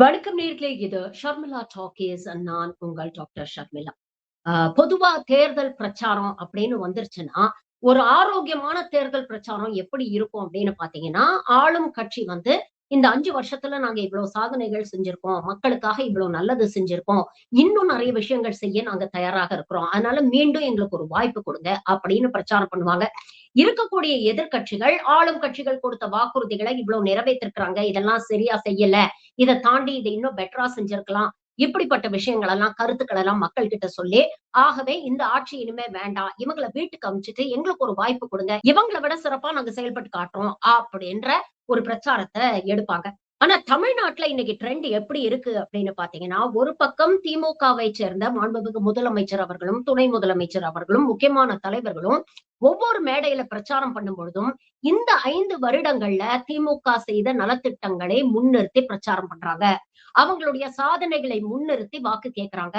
வணக்கம் நேயர்களே. இது ஷர்மிளா டாக்கீஸ். நான் உங்கள் டாக்டர் ஷர்மிளா. பொதுவா தேர்தல் பிரச்சாரம் அப்படின்னு வந்துருச்சுன்னா, ஒரு ஆரோக்கியமான தேர்தல் பிரச்சாரம் எப்படி இருக்கும் அப்படின்னு பார்த்தீங்கன்னா, ஆளும் கட்சி வந்து இந்த 5 வருஷத்துல நாங்க இவ்வளவு சாதனைகள் செஞ்சிருக்கோம். மக்களுக்காக இவ்வளவு நல்லது செஞ்சிருக்கோம். இன்னும் நெறைய விஷயங்கள் செய்ய நாங்க தயாராக இருக்கிறோம். அதனால மீண்டும் எங்களுக்கு ஒரு வாய்ப்பு குடுங்க அப்படின்னு பிரச்சாரம் பண்ணுவாங்க. இருக்கக்கூடிய எதிர்க்கட்சிகள், ஆளும் கட்சிகள் கொடுத்த வாக்குறுதிகளை இவ்வளவு நிறைவேற்றிருக்கிறாங்க. இதெல்லாம் சரியா செய்யல. இத தாண்டி இத இன்னும் பெட்டரா செஞ்சிருக்கலாம். இப்படிப்பட்ட விஷயங்கள் எல்லாம், கருத்துக்கள் எல்லாம் மக்கள் கிட்ட சொல்லி, ஆகவே இந்த ஆட்சி இனிமே வேண்டாம். இவங்கள வீட்டுக்கு அனுப்பிச்சுட்டு எங்களுக்கு ஒரு வாய்ப்பு குடுங்க. இவங்கள விட சிறப்பா நாங்க செயல்பட்டு காட்டுறோம். அப்படின்ற ஒரு பிரச்சாரத்த எடுப்பாங்க. ஆனா தமிழ்நாட்டுல இன்னைக்கு ட்ரெண்ட் எப்படி இருக்கு அப்படின்னு பார்த்தீங்கன்னா, ஒரு பக்கம் திமுகவை சேர்ந்த மாண்புமிகு முதலமைச்சர் அவர்களும், துணை முதலமைச்சர் அவர்களும், முக்கியமான தலைவர்களும் ஒவ்வொரு மேடையில பிரச்சாரம் பண்ணும் பொழுதும், இந்த 5 வருடங்கள்ல திமுக செய்த நலத்திட்டங்களை முன்னிறுத்தி பிரச்சாரம் பண்றாங்க. அவங்களுடைய சாதனைகளை முன்னிறுத்தி வாக்கு கேட்கறாங்க.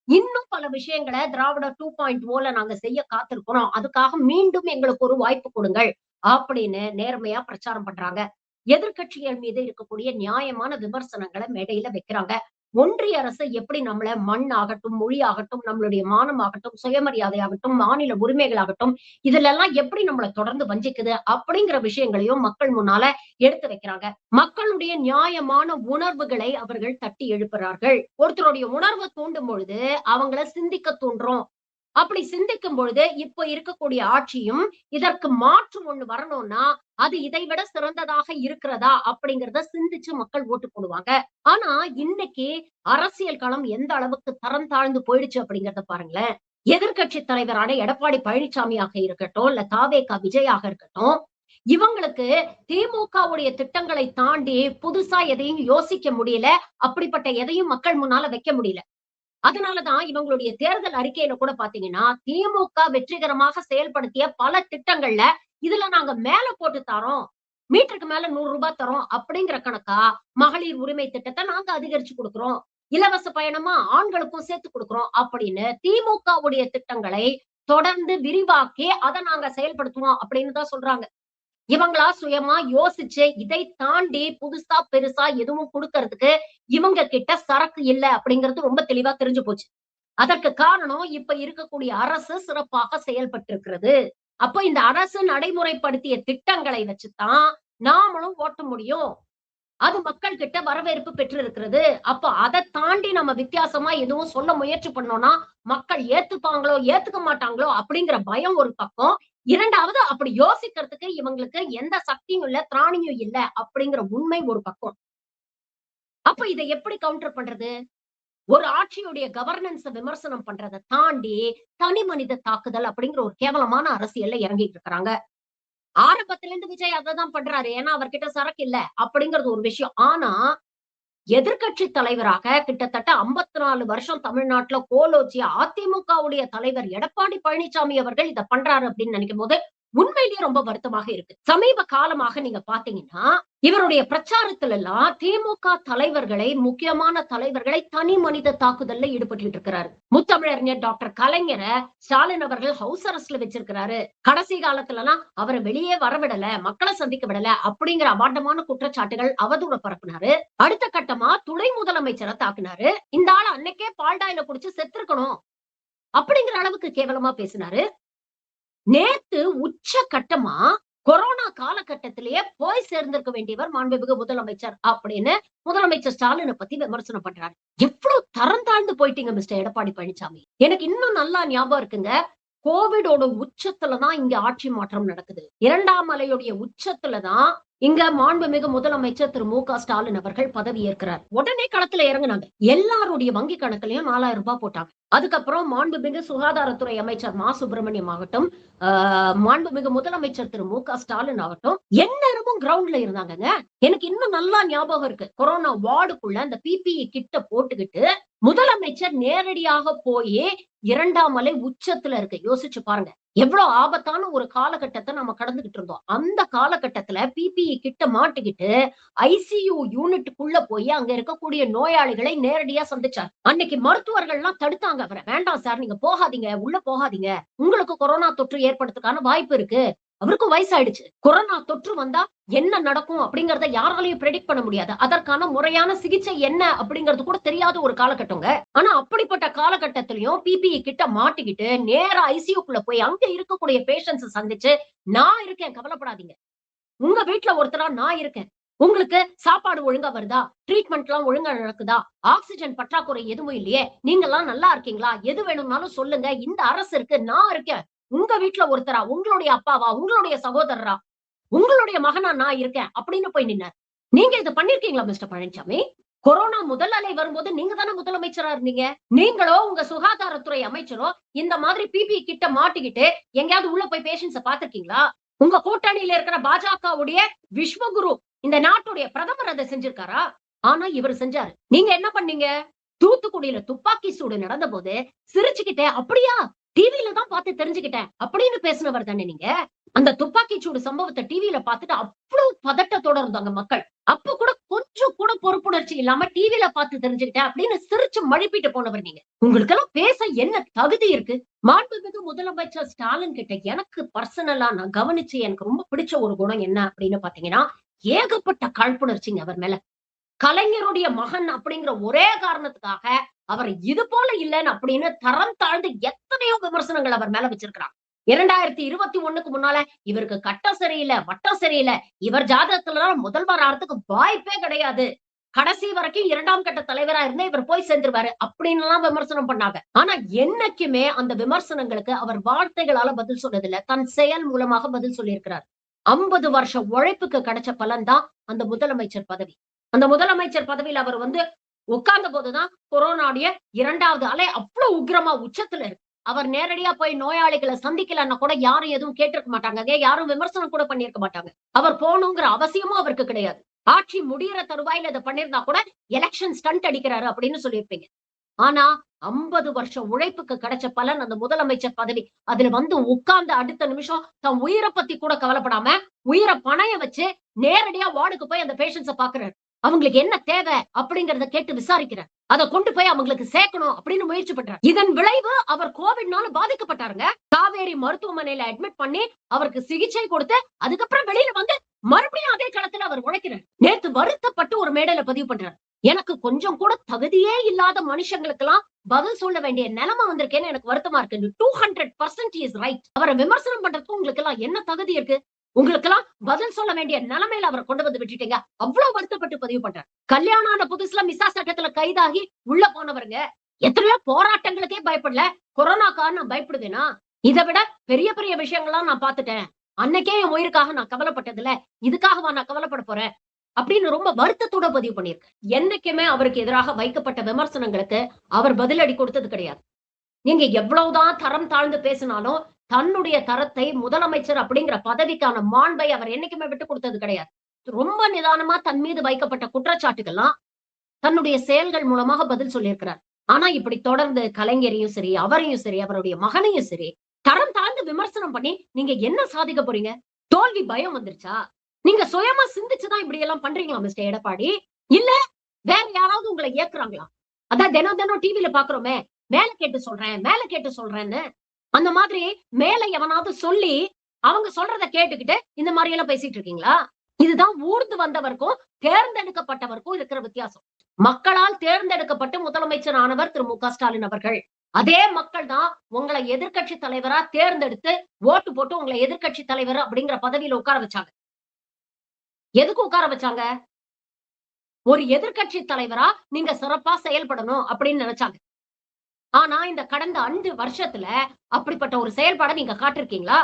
இன்னும் பல விஷயங்கள திராவிட 2.0ல நாங்க செய்ய காத்திருக்கிறோம். அதுக்காக மீண்டும் எங்களுக்கு ஒரு வாய்ப்பு கொடுங்கள். அப்படின்னு நேர்மையா பிரச்சாரம் பண்றாங்க. எதிர்க்கட்சிகள் மீது இருக்கக்கூடிய நியாயமான விமர்சனங்கள மேடையில வைக்கிறாங்க. ஒன்றிய அரசு எப்படி நம்மள மண் ஆகட்டும், மொழி ஆகட்டும், நம்மளுடைய மானம் ஆகட்டும், சுயமரியாதை ஆகட்டும், மாநில உரிமைகள் ஆகட்டும், இதுலெல்லாம் எப்படி நம்மள தொடர்ந்து வஞ்சிக்குது அப்படிங்கிற விஷயங்களையும் மக்கள் முன்னால எடுத்து வைக்கிறாங்க. மக்களுடைய நியாயமான உணர்வுகளை அவர்கள் தட்டி எழுப்புறார்கள். ஒருத்தருடைய உணர்வ தூண்டும் பொழுது, அவங்கள சிந்திக்க தூண்டுறோம். அப்படி சிந்திக்கும் பொழுது, இப்ப இருக்கக்கூடிய ஆட்சியும் இதற்கு மாற்று ஒண்ணு வரணும்னா, அது இதைவிட சிறந்ததாக இருக்கிறதா? அப்படிங்கிறத சிந்திச்சு மக்கள் ஓட்டு போடுவாங்க. ஆனா, இன்னைக்கு அரசியல் களம் எந்த அளவுக்கு தரம் தாழ்ந்து போயிடுச்சு அப்படிங்கிறத பாருங்களேன். எதிர்க்கட்சி தலைவரான எடப்பாடி பழனிசாமியாக இருக்கட்டும், இல்ல தாவேகா விஜயாக இருக்கட்டும், இவங்களுக்கு திமுகவுடைய திட்டங்களை தாண்டி புதுசா எதையும் யோசிக்க முடியல. அப்படிப்பட்ட எதையும் மக்கள் முன்னால வைக்க முடியல. அதனாலதான் இவங்களுடைய தேர்தல் அறிக்கையில கூட பாத்தீங்கன்னா, திமுக வெற்றிகரமாக செயல்படுத்திய பல திட்டங்கள்ல, இதுல நாங்க மேல போட்டு தர்றோம். மீட்டருக்கு மேல ரூ. 100 தர்றோம் அப்படிங்கிற கணக்கா, மகளிர் உரிமை திட்டத்த நாங்க அதிகரிச்சு குடுக்குறோம். இலவச பயணமா ஆண்களுக்கும் சேர்த்து குடுக்குறோம் அப்படின்னு திமுகவுடைய திட்டங்களை தொடர்ந்து விரிவாக்கி, அத நாங்க செயல்படுத்துவோம் அப்படின்னு தான் சொல்றாங்க. இவங்களா சுயமா யோசிச்சு, இதை தாண்டி புதுசா, பெருசா எதுவும் குடுக்கறதுக்கு இவங்க கிட்ட சரக்கு இல்ல அப்படிங்கிறது ரொம்ப தெளிவா தெரிஞ்சு போச்சு. அதற்கு காரணம் இப்ப இருக்கக்கூடிய அரசு சிறப்பாக செயல்பட்டிருக்கிறது. அப்ப இந்த அரசு நடைமுறைப்படுத்திய திட்டங்களை வச்சுத்தான் நாமளும் ஓட்ட முடியும். அது மக்கள் கிட்ட வரவேற்பு பெற்றிருக்கிறது. அப்ப அத தாண்டி நம்ம வித்தியாசமா எதுவும் சொல்ல முயற்சி பண்ணோம்னா, மக்கள் ஏத்துப்பாங்களோ, ஏத்துக்க மாட்டாங்களோ அப்படிங்கிற பயம் ஒரு பக்கம். 2வது அப்படி யோசிக்கிறதுக்கு இவங்களுக்கு எந்த சக்தியும் இல்ல, திராணியும் இல்ல அப்படிங்கிற உண்மை ஒரு பக்கம். அப்ப இத எப்படி கவுண்டர் பண்றது? ஒரு ஆட்சியுடைய கவர்னன்ஸ விமர்சனம் பண்றத தாண்டி, தனி மனித தாக்குதல் அப்படிங்கிற ஒரு கேவலமான அரசியல்ல இறங்கிட்டு இருக்காங்க. ஆரம்பத்துல இருந்து விஜய் அததான் பண்றாரு. ஏன்னா அவர்கிட்ட சரக்கு இல்ல அப்படிங்கிறது ஒரு விஷயம். ஆனா எதிர்க்கட்சி தலைவராக கிட்டத்தட்ட 54 வருஷம் தமிழ்நாட்டுல கோலோச்சிய அதிமுகவுடைய தலைவர் எடப்பாடி பழனிசாமி அவர்கள் இத பண்றாரு அப்படின்னு நினைக்கும்போது, உண்மையிலேயே ரொம்ப வருத்தமாக இருக்கு. சமீப காலமாக நீங்க பார்த்தீங்கன்னா, இவருடைய பிரச்சாரத்துல எல்லாம் திமுக தலைவர்களை, முக்கியமான தலைவர்களை தனி மனித தாக்குதல்ல ஈடுபட்டுட்டு இருக்கிறாரு. முத்தமிழறிஞர் டாக்டர் கலைஞர ஸ்டாலின் அவர்கள் ஹவுஸ் அரெஸ்ட்ல வச்சிருக்கிறாரு. கடைசி காலத்துலலாம் அவர வெளியே வரவிடல, மக்கள சந்திக்க விடல அப்படிங்கிற அபாண்டமான குற்றச்சாட்டுகள், அவதூற பரப்புனாரு. அடுத்த கட்டமா துணை முதலமைச்சர தாக்குனாரு. இந்த ஆளு அன்னைக்கே பால்டாயில குடிச்சு செத்துருக்கணும். அப்படிங்கிற அளவுக்கு கேவலமா பேசினாரு. நேத்து உச்ச கட்டமா கொரோனா காலகட்டத்திலேயே போய் சேர்ந்திருக்க வேண்டியவர் மாண்புமிகு முதலமைச்சர் அப்படின்னு முதலமைச்சர் ஸ்டாலின பத்தி விமர்சனம் பண்றாரு. எவ்வளவு தரம் தாழ்ந்து போயிட்டீங்க மிஸ்டர் எடப்பாடி பழனிசாமி. எனக்கு இன்னும் நல்லா ஞாபகம் இருக்குங்க. கோவிடோட உச்சத்துல தான் இங்க ஆட்சி மாற்றம் நடக்குது. 2ஆம் அலையுடைய உச்சத்துல தான் இங்க மாண்புமிகு முதலமைச்சர் திரு மு.க. ஸ்டாலின் அவர்கள் பதவி ஏற்கிறார். உடனே களத்துல இறங்குனாங்க. எல்லாருடைய வங்கி கணக்குலயும் ரூ. 4,000 போட்டாங்க. அதுக்கப்புறம் மாண்புமிகு சுகாதாரத்துறை அமைச்சர் மா. சுப்பிரமணியம் ஆகட்டும், மாண்புமிகு முதலமைச்சர் திரு மு.க. ஸ்டாலின் ஆகட்டும், எந்நேரமும் கிரவுண்ட்ல இருந்தாங்கங்க. எனக்கு இன்னும் நல்லா ஞாபகம் இருக்கு. கொரோனா வார்டுக்குள்ள அந்த பிபிஇ கிட்ட போட்டுக்கிட்டு முதலமைச்சர் நேரடியாக போயி 2ஆம் அலை உச்சத்துல இருக்கு. யோசிச்சு பாருங்க. எவ்வளவு ஆபத்தான ஒரு காலகட்டத்த நம்ம கடந்துகிட்டு இருந்தோம். அந்த காலகட்டத்துல பிபிஇ கிட்ட மாட்டிக்கிட்டு ஐசியூ யூனிட்டுக்குள்ள போய் அங்க இருக்கக்கூடிய நோயாளிகளை நேரடியா சந்திச்சார். அன்னைக்கு மருத்துவர்கள்லாம் தடுத்தாங்க அவர. வேண்டாம் சார், நீங்க போகாதீங்க, உள்ள போகாதீங்க. உங்களுக்கு கொரோனா தொற்று ஏற்படுறதுக்கான வாய்ப்பு இருக்கு. அவருக்கும் வயசாயிடுச்சு. கொரோனா தொற்று வந்தா என்ன நடக்கும் அப்படிங்கறத யாராலையும் பிரெடிக்ட் பண்ண முடியாது. அதற்கான முறையான சிகிச்சை என்ன அப்படிங்கிறது கூட தெரியாத ஒரு காலகட்டங்க. ஆனா அப்படிப்பட்ட காலகட்டத்திலயும் பிபிஇ கிட்ட மாட்டிக்கிட்டு நேரா ஐசியூக்குள்ள போய் அங்க இருக்கக்கூடிய பேஷண்ட்ஸ சந்திச்சு, நான் இருக்கேன் கவலைப்படாதீங்க. உங்க வீட்ல ஒருத்தரா நான் இருக்கேன். உங்களுக்கு சாப்பாடு ஒழுங்கா வருதா? ட்ரீட்மெண்ட்லாம் ஒழுங்கா நடக்குதா? ஆக்ஸிஜன் பற்றாக்குறை எதுவும் இல்லையே. நீங்கலாம் நல்லா இருக்கீங்களா? எது வேணும்னாலும் சொல்லுங்க. இந்த அரசு இருக்கு. நான் இருக்கேன். உங்க வீட்ல ஒருத்தரா, உங்களுடைய அப்பாவா, உங்களுடைய சகோதரரா, உங்களுடைய மகனா நான் இருக்கேன் அப்படின்னு போய் நின்னாரு. நீங்க இத பண்ணிருக்கீங்களா மிஸ்டர் பழனிசாமி? கொரோனா முதல் அலை வரும்போது நீங்க தானே முதலமைச்சரா இருந்தீங்க. நீங்களோ உங்க சுகாதாரத்துறை அமைச்சரோ இந்த மாதிரி பிபிஇ கிட்ட மாட்டிக்கிட்டு எங்கேயாவது உள்ள போய் பேஷண்ட்ஸ பார்த்திருக்கீங்களா? உங்க கூட்டணியில இருக்கிற பாஜகவுடைய விஸ்வகுரு இந்த நாட்டுடைய பிரதமர் அதை செஞ்சிருக்காரா? ஆனா இவர் செஞ்சாரு. நீங்க என்ன பண்ணீங்க? தூத்துக்குடியில துப்பாக்கி சூடு நடந்த போது சிரிச்சுக்கிட்டே, அப்படியா டிவில தான் பார்த்து தெரிஞ்சுக்கிட்டேன் அப்படின்னு பேசினவர் தானே நீங்க. அந்த துப்பாக்கி சூடு சம்பவத்தை டிவில பார்த்துட்டு அவ்வளவு பதட்டத்தோட இருந்தாங்க மக்கள். அப்ப கூட கொஞ்சம் கூட பொறுப்புணர்ச்சி இல்லாம டிவில பார்த்து தெரிஞ்சுக்கிட்டேன் அப்படின்னு சிரிச்சு மழுப்பிட்டு போனவர் நீங்க. உங்களுக்கு எல்லாம் பேச என்ன தகுதி இருக்கு? மாண்புமிகு முதலமைச்சர் ஸ்டாலின் கிட்ட எனக்கு பர்சனலா நான் கவனிச்சு எனக்கு ரொம்ப பிடிச்ச ஒரு குணம் என்ன அப்படின்னு பாத்தீங்கன்னா, ஏகப்பட்ட காழ்ப்புணர்ச்சிங்க அவர் மேல. கலைஞருடைய மகன் அப்படிங்கிற ஒரே காரணத்துக்காக அவர் இது போல இல்லன்னு அப்படின்னு தரம் தாழ்ந்து எத்தனையோ விமர்சனங்கள் அவர் மேல வச்சிருக்கிறான். 2021க்கு முன்னால இவருக்கு கட்டம் சரியில்லை, வட்டம் சரியில்லை, இவர் ஜாதகத்துலதான் முதல்வர் ஆறதுக்கு வாய்ப்பே கிடையாது, கடைசி வரைக்கும் 2ஆம் கட்ட தலைவரா இருந்தா இவர் போய் சேர்ந்துருவாரு அப்படின்னு எல்லாம் விமர்சனம் பண்ணாங்க. ஆனா என்னைக்குமே அந்த விமர்சனங்களுக்கு அவர் வார்த்தைகளால பதில் சொன்னதில்லை, தன் செயல் மூலமாக பதில் சொல்லியிருக்கிறார். 50 வருஷ உழைப்புக்கு கிடைச்ச பலன் தான் அந்த முதலமைச்சர் பதவி. அந்த முதலமைச்சர் பதவியில அவர் உட்கார்ந்த போதுதான் கொரோனாவுடைய 2வது அலை அவ்வளவு உக்கிரமா உச்சத்துல இருக்கு. அவர் நேரடியா போய் நோயாளிகளை சந்திக்கலன்னா கூட யாரும் எதுவும் கேட்டிருக்க மாட்டாங்க. யாரும் விமர்சனம் கூட பண்ணிருக்க மாட்டாங்க. அவர் போகணுங்கிற அவசியமும் அவருக்கு கிடையாது. ஆட்சி முடியற தருவாயில இதை பண்ணிருந்தா கூட எலெக்ஷன் ஸ்டண்ட் அடிக்கிறாரு அப்படின்னு சொல்லியிருப்பீங்க. ஆனா 50 வருஷம் உழைப்புக்கு கிடைச்ச பலன் அந்த முதலமைச்சர் பதவி. அதுல உட்கார்ந்த அடுத்த நிமிஷம் தன் உயிரை பத்தி கூட கவலைப்படாம உயிரை பணைய வச்சு நேரடியா வார்டுக்கு போய் அந்த பேஷண்ட்ஸ பாக்குறாரு. அவங்களுக்கு என்ன தேவை அப்படிங்கறத கேட்டு விசாரிக்கிறார். அதை கொண்டு போய் அவங்களுக்கு சேர்க்கணும் அப்படின்னு முயற்சி பண்றார். இதன் விளைவு அவர் கோவிட்னால பாதிக்கப்பட்டாருங்க. காவேரி மருத்துவமனையில அட்மிட் பண்ணி அவருக்கு சிகிச்சை கொடுத்து அதுக்கப்புறம் வெளியில மறுபடியும் அதே களத்துல அவர் உழைக்கிறார். நேத்து வருத்தப்பட்டு ஒரு மேடையில பதிவு பண்றாரு. எனக்கு கொஞ்சம் கூட தகுதியே இல்லாத மனுஷங்களுக்கு எல்லாம் பதில் சொல்ல வேண்டிய நிலைமை வந்திருக்கேன்னு எனக்கு வருத்தமா இருக்கு. 200% இஸ் ரைட். அவரை விமர்சனம் பண்றதுக்கு உங்களுக்கு எல்லாம் என்ன தகுதி இருக்கு? உங்களுக்கு எல்லாம் பதில் சொல்ல வேண்டிய நிலைமையில அவரை கொண்டு விட்டுட்டீங்க. அவ்வளவு வருத்தப்பட்டு பதிவு பண்றாரு. கல்யாணம் ஆன புதுசுல மிசா சட்டத்துல கைதாகி உள்ள போனவருங்க. எத்தனையோ போராட்டங்களுக்கே பயப்படல. கொரோனாக்காக நான் பயப்படுவேனா? இதை விட பெரிய பெரிய விஷயங்கள்லாம் நான் பாத்துட்டேன். அன்னைக்கே என் உயிருக்காக நான் கவலைப்பட்டது இல்ல, இதுக்காகவா நான் கவலைப்பட போறேன் அப்படின்னு ரொம்ப வருத்தத்தோட பதிவு பண்ணியிருக்கேன். என்னைக்குமே அவருக்கு எதிராக வைக்கப்பட்ட விமர்சனங்களுக்கு அவர் பதிலடி கொடுத்தது கிடையாது. நீங்க எவ்வளவுதான் தரம் தாழ்ந்து பேசினாலும் தன்னுடைய தரத்தை முதலமைச்சர் அப்படிங்கிற பதவிக்கான மாண்பை அவர் என்னைக்குமே விட்டு கொடுத்தது கிடையாது. ரொம்ப நிதானமா தன் மீது வைக்கப்பட்ட குற்றச்சாட்டுகள்லாம் தன்னுடைய செயல்கள் மூலமாக பதில் சொல்லியிருக்கிறார். ஆனா இப்படி தொடர்ந்து கலைஞரையும் சரி, அவரையும் சரி, அவருடைய மகனையும் சரி தரம் தாழ்ந்து விமர்சனம் பண்ணி நீங்க என்ன சாதிக்க போறீங்க? தோல்வி பயம் வந்துருச்சா? நீங்க சுயமா சிந்திச்சுதான் இப்படி எல்லாம் பண்றீங்களா மிஸ்டர் எடப்பாடி? இல்ல வேற யாராவது உங்களை இயக்குறாங்களா? அதான் தினம் தினம் டிவில பாக்குறோமே, மேல கேட்டு சொல்றேன், மேல கேட்டு சொல்றேன்னு. அந்த மாதிரி மேல எவனாவது சொல்லி அவங்க சொல்றத கேட்டுக்கிட்டு இந்த மாதிரி எல்லாம் பேசிட்டு இருக்கீங்களா? இதுதான் ஊர்ந்து வந்தவருக்கும் தேர்ந்தெடுக்கப்பட்டவருக்கும் இருக்கிற வித்தியாசம். மக்களால் தேர்ந்தெடுக்கப்பட்டு முதலமைச்சர் ஆனவர் திரு மு க ஸ்டாலின் அவர்கள். அதே மக்கள் தான் உங்களை எதிர்கட்சி தலைவரா தேர்ந்தெடுத்து ஓட்டு போட்டு உங்களை எதிர்கட்சி தலைவர் அப்படிங்கிற பதவியில உட்கார வச்சாங்க. எதுக்கு உட்கார வச்சாங்க? ஒரு எதிர்கட்சி தலைவரா நீங்க சிறப்பா செயல்படணும் அப்படின்னு நினைச்சாங்க. ஆனா இந்த கடந்த 5 வருஷத்துல அப்படிப்பட்ட ஒரு செயல்பாடை நீங்க காட்டிருக்கீங்களா?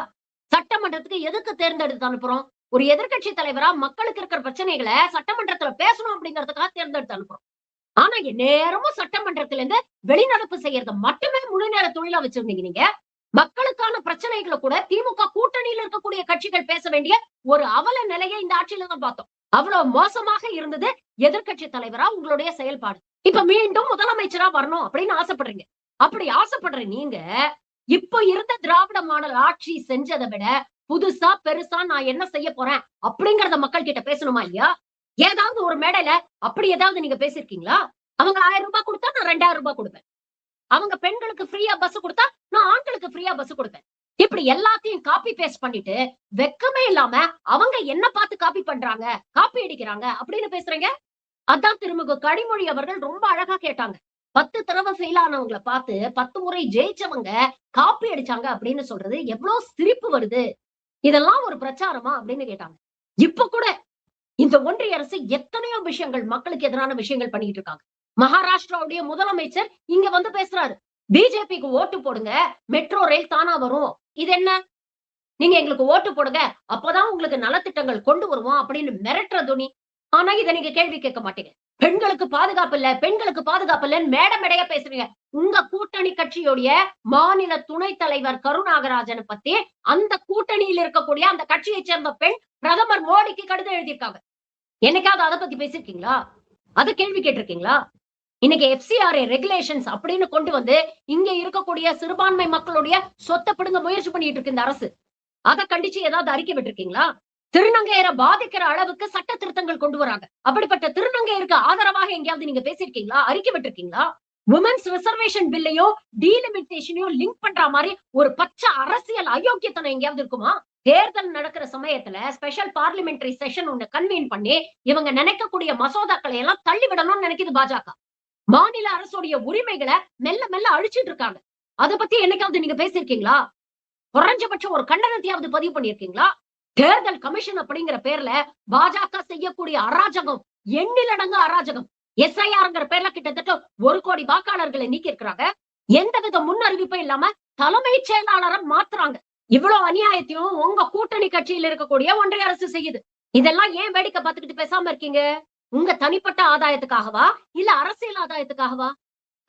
சட்டமன்றத்துக்கு எதுக்கு தேர்ந்தெடுத்து அனுப்புறோம்? ஒரு எதிர்கட்சி தலைவரா மக்களுக்கு இருக்கிற பிரச்சனைகளை சட்டமன்றத்துல பேசணும் அப்படிங்கறதுக்காக தேர்ந்தெடுத்து அனுப்புறோம். ஆனா நேரமும் சட்டமன்றத்துல இருந்து வெளிநடப்பு செய்யறத மட்டுமே முழு நேர தொழிலா வச்சிருந்தீங்க நீங்க. மக்களுக்கான பிரச்சனைகளை கூட திமுக கூட்டணியில இருக்கக்கூடிய கட்சிகள் பேச வேண்டிய ஒரு அவல நிலையை இந்த ஆட்சியில தான் பார்த்தோம். அவ்வளவு மோசமாக இருந்தது எதிர்கட்சி தலைவரா உங்களுடைய செயல்பாடு. இப்ப மீண்டும் முதலமைச்சரா வரணும் அப்படின்னு ஆசைப்படுறீங்க. அப்படி ஆசைப்படுற நீங்க இப்ப இருந்த திராவிட மாடல் ஆட்சி செஞ்சதை விட புதுசா பெருசா நான் என்ன செய்ய போறேன் அப்படிங்கறத மக்கள் கிட்ட பேசணுமா இல்லையா? ஏதாவது ஒரு மேடையில அப்படி ஏதாவது நீங்க பேசிருக்கீங்களா? அவங்க 1000 ரூபாய் கொடுத்தா நான் 2000 ரூபாய் கொடுப்பேன். அவங்க பெண்களுக்கு ஃப்ரீயா பஸ் கொடுத்தா நான் ஆண்களுக்கு ஃப்ரீயா பஸ் கொடுப்பேன். இப்படி எல்லாத்தையும் காப்பி பேஸ்ட் பண்ணிட்டு வெக்கமே இல்லாம அவங்க என்ன பார்த்து காப்பி பண்றாங்க, காப்பி அடிக்கிறாங்க அப்படின்னு பேசுறீங்க. அதான் திருமிகு கனிமொழி அவர்கள் ரொம்ப அழகா கேட்டாங்க. 10 தடவை ஃபெயில் ஆனவங்கள பார்த்து 10 முறை ஜெயிச்சவங்க காப்பி அடிச்சாங்க அப்படின்னு சொல்றது எவ்வளவு சிரிப்பு வருது. இதெல்லாம் ஒரு பிரச்சாரமா அப்படின்னு கேட்டாங்க. இப்ப கூட இந்த ஒன்றிய அரசு எத்தனையோ விஷயங்கள் மக்களுக்கு எதிரான விஷயங்கள் பண்ணிட்டு இருக்காங்க. மகாராஷ்டிராவுடைய முதலமைச்சர் இங்க வந்து பேசுறாரு. பிஜேபிக்கு ஓட்டு போடுங்க, மெட்ரோ ரயில் தானா வரும். இது என்ன? நீங்க எங்களுக்கு ஓட்டு போடுங்க, அப்பதான் உங்களுக்கு நலத்திட்டங்கள் கொண்டு வருவோம் அப்படின்னு மிரட்டுற துணி. ஆனா இத நீங்க கேள்வி கேட்க மாட்டீங்க. பெண்களுக்கு பாதுகாப்பு இல்ல, பெண்களுக்கு பாதுகாப்பு இல்லன்னு மேடை மேடையா பேசுறீங்க. உங்க கூட்டணி கட்சியுடைய மாநில துணைத் தலைவர் கருநாகராஜனை பத்தி அந்த கூட்டணியில் இருக்கக்கூடிய அந்த கட்சியை சேர்ந்த பெண் பிரதமர் மோடிக்கு கடிதம் எழுதியிருக்காங்க. என்னைக்காவது அதை பத்தி பேசிருக்கீங்களா? அத கேள்வி கேட்டிருக்கீங்களா? இன்னைக்கு எஃப்சிஆர்ஏ ரெகுலேஷன்ஸ் அப்படின்னு கொண்டு வந்து இங்க இருக்கக்கூடிய சிறுபான்மை மக்களுடைய சொத்தை பிடுங்க முயற்சி பண்ணிட்டு இருக்கு இந்த அரசு. அதை கண்டிச்சு ஏதாவது அறிக்கை விட்டுருக்கீங்களா? திருநங்கையரை பாதிக்கிற அளவுக்கு சட்ட திருத்தங்கள் கொண்டு வராங்க. அப்படிப்பட்ட திருநங்கையருக்கு ஆதரவாக எங்கேயாவது நீங்க பேசியிருக்கீங்களா? அறிக்கை விட்டுருக்கீங்களா? உமன்ஸ் ரிசர்வேஷன் பில்லையும் டீலிமிட்டேஷனையும் லிங்க் பண்ற மாதிரி ஒரு பச்சை அரசியல் அயோக்கியத்தனம் எங்கேயாவது இருக்குமா? தேர்தல் நடக்கிற சமயத்துல ஸ்பெஷல் பார்லிமெண்டரி செஷன் ஒண்ணு கன்வீன் பண்ணி இவங்க நினைக்கக்கூடிய மசோதாக்களை எல்லாம் தள்ளி விடணும்னு நினைக்குது பாஜக. மாநில அரசுடைய உரிமைகளை மெல்ல மெல்ல அழிச்சிட்டு இருக்காங்க. அதை பத்தி என்னைக்காவது நீங்க பேசியிருக்கீங்களா? குறைஞ்சபட்சம் ஒரு கண்டனத்தையாவது பதிவு பண்ணிருக்கீங்களா? தேர்தல் கமிஷன் அப்படிங்கிற பேர்ல பாஜக செய்யக்கூடிய அராஜகம் எண்ணிலடங்கு அராஜகம். எஸ்ஐஆர்ங்கிற பேர்ல கிட்டத்தட்ட 1 கோடி வாக்காளர்களை நீக்கி இருக்கிறாங்க. எந்தவித முன் அறிவிப்பும் இல்லாம தலைமைச் செயலாளரை மாத்துறாங்க. இவ்வளவு அநியாயத்தையும் உங்க கூட்டணி கட்சியில் இருக்கக்கூடிய ஒன்றிய அரசு செய்யுது. இதெல்லாம் ஏன் வேடிக்கை பார்த்துக்கிட்டு பேசாம இருக்கீங்க? உங்க தனிப்பட்ட ஆதாயத்துக்காகவா இல்ல அரசியல் ஆதாயத்துக்காகவா?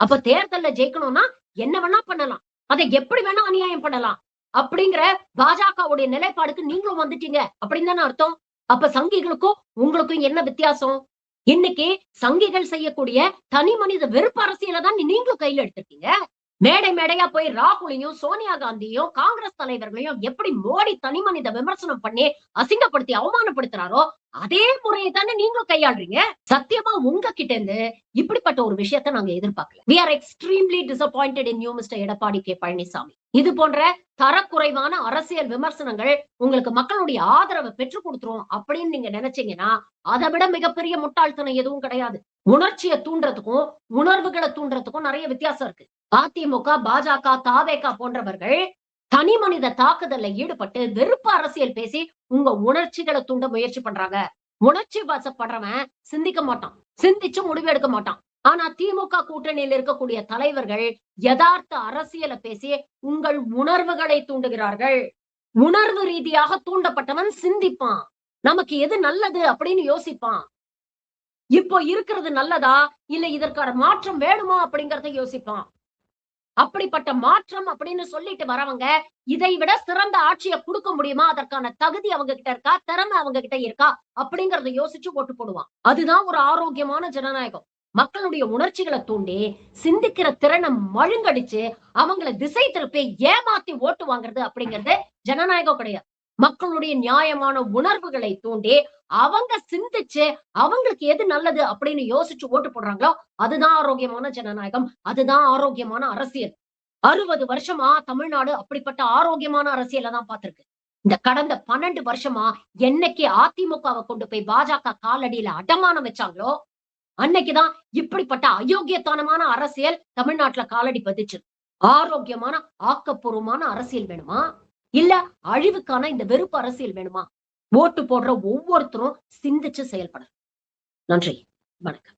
அப்ப தேர்தல்ல ஜெயிக்கணும்னா என்ன வேணா பண்ணலாம், அதை எப்படி வேணா அநியாயம் பண்ணலாம் அப்படிங்கிற பாஜகவுடைய நிலைப்பாடுக்கு நீங்களும் வந்துட்டீங்க அப்படின்னு தானே அர்த்தம். அப்ப சங்கிகளுக்கும் உங்களுக்கும் என்ன வித்தியாசம்? இன்னைக்கு சங்கிகள் செய்யக்கூடிய தனி மனித வெறுப்பு அரசியலை தான் நீங்களும் கையில எடுத்திருக்கீங்க. மேடை மேடையா போய் ராகுலையும் சோனியா காந்தியும் காங்கிரஸ் தலைவர்களையும் எப்படி மோடி தனி மனித விமர்சனம் பண்ணி அசிங்கப்படுத்தி அவமானப்படுத்துறாரோ அதே முறையை தானே நீங்களும் கையாளுறீங்க. சத்தியமா உங்ககிட்ட இருந்து இப்படிப்பட்ட ஒரு விஷயத்தை நாங்க எதிர்பார்க்கல. We are extremely disappointed in you, Mr. Edappadi K Palaniswami. இது போன்ற தரக்குறைவான அரசியல் விமர்சனங்கள் உங்களுக்கு மக்களுடைய ஆதரவை பெற்றுக் கொடுத்துரும் அப்படின்னு நீங்க நினைச்சீங்கன்னா அதை விட மிகப்பெரிய முட்டாள்தனம் எதுவும் கிடையாது. உணர்ச்சியை தூண்டுறதுக்கும் உணர்வுகளை தூண்டுறதுக்கும் நிறைய வித்தியாசம் இருக்கு. அதிமுக, பாஜக, தாவேகா போன்றவர்கள் தனி மனித தாக்குதல்ல ஈடுபட்டு வெறுப்பு அரசியல் பேசி உங்க உணர்ச்சிகளை தூண்ட முயற்சி பண்றாங்க. உணர்ச்சி வசப்படுறவன் சிந்திக்க மாட்டான், சிந்திச்சு முடிவு எடுக்க மாட்டான். ஆனா திமுக கூட்டணியில் இருக்கக்கூடிய தலைவர்கள் யதார்த்த அரசியலை பேசி உங்கள் உணர்வுகளை தூண்டுகிறார்கள். உணர்வு ரீதியாக தூண்டப்பட்டவன் சிந்திப்பான், நமக்கு எது நல்லது அப்படின்னு யோசிப்பான். இப்போ இருக்கிறது நல்லதா இல்ல இதற்கான மாற்றம் வேணுமா அப்படிங்கறத யோசிப்பான். அப்படிப்பட்ட மாற்றம் அப்படின்னு சொல்லிட்டு வரவங்க இதை விட சிறந்த ஆட்சியை கொடுக்க முடியுமா, அதற்கான தகுதி அவங்க கிட்ட இருக்கா, திறமை அவங்க கிட்ட இருக்கா அப்படிங்கறத யோசிச்சு ஓட்டு போடுவான். அதுதான் ஒரு ஆரோக்கியமான ஜனநாயகம். மக்களுடைய உணர்ச்சிகளை தூண்டி சிந்திக்கிற திறனை மழுங்கடிச்சு அவங்களை திசை திருப்பி ஏமாத்தி ஓட்டு வாங்குறது அப்படிங்கிறது ஜனநாயகம் கிடையாது. மக்களுடைய நியாயமான உணர்வுகளை தூண்டி அவங்க சிந்திச்சு அவங்களுக்கு எது நல்லது அப்படின்னு யோசிச்சு ஓட்டு போடுறாங்களோ அதுதான் ஆரோக்கியமான ஜனநாயகம், அதுதான் ஆரோக்கியமான அரசியல். 60 வருஷமா தமிழ்நாடு அப்படிப்பட்ட ஆரோக்கியமான அரசியலை தான் பார்த்திருக்கு. இந்த கடந்த 12 வருஷமா என்னைக்கு அதிமுகவை கொண்டு போய் பாஜக காலடியில அடமானம் வச்சாங்களோ அன்னைக்குதான் இப்படிப்பட்ட அயோக்கியத்தனமான அரசியல் தமிழ்நாட்டுல காலடி பதிச்சு. ஆரோக்கியமான ஆக்கப்பூர்வமான அரசியல் வேணுமா இல்ல அழிவுக்கான இந்த வெறுப்பு அரசியல் வேணுமா? ஓட்டு போடுற ஒவ்வொருத்தரும் சிந்திச்சு செயல்பட. நன்றி, வணக்கம்.